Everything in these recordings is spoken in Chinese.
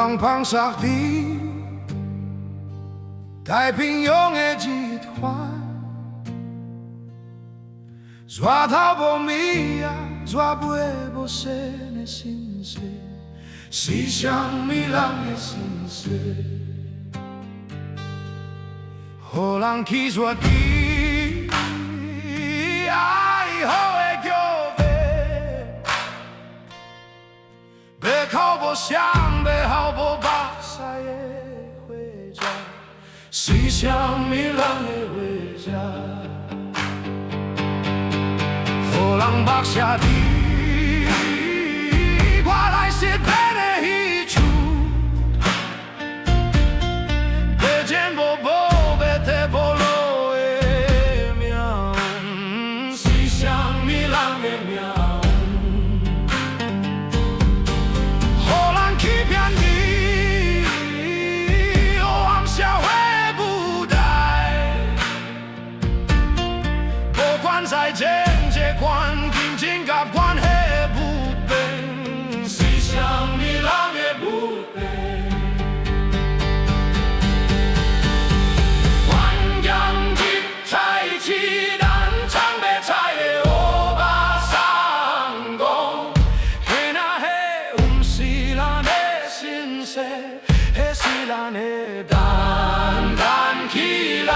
浪旁沙地，太平洋的集团，抓到无米啊，抓不无谁的心事，是啥物人的心事？予人去抓地，爱好的叫卖，要靠无谁，要好无目屎的回家，是啥物人的回家？予人目屎地，我来是变的彼处，要钱无无。在政治观、金钱甲关系不平，是啥物人的不平？关阳一菜市场长白菜的乌巴桑公，嘿那嘿，不是咱的心事，那是咱的担担起来。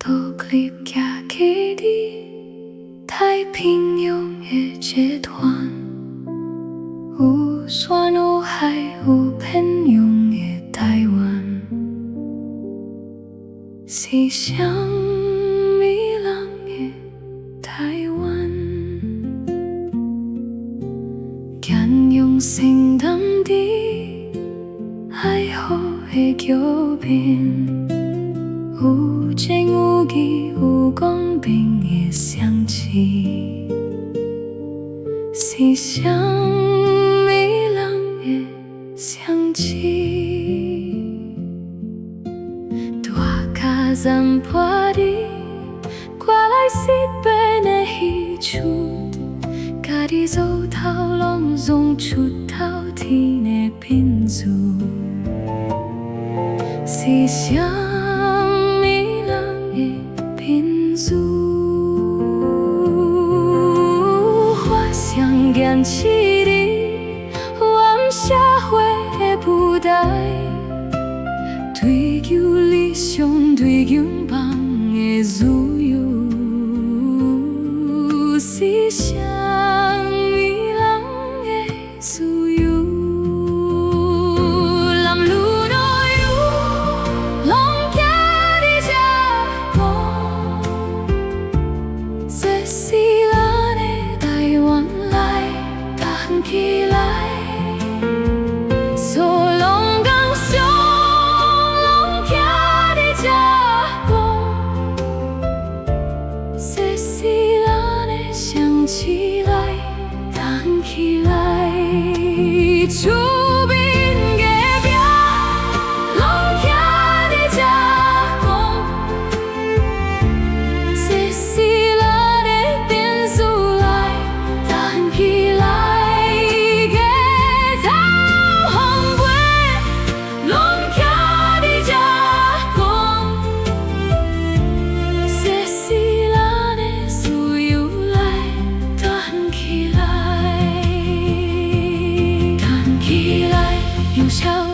独立假期的太平洋的集团，有山有海有偏洋的台湾，是啥物人的台湾？咸阳城南的爱好的桥边。有情有义有公平的相契，是啥物人的相契？大脚站坡地，我来是变的彼处，家己做头拢用出头天的品质，是啥？我想坚持你，我社会的舞台，追求理想，追求梦的自由，是啥物人的自由？男女都有，拢行伫这步。有笑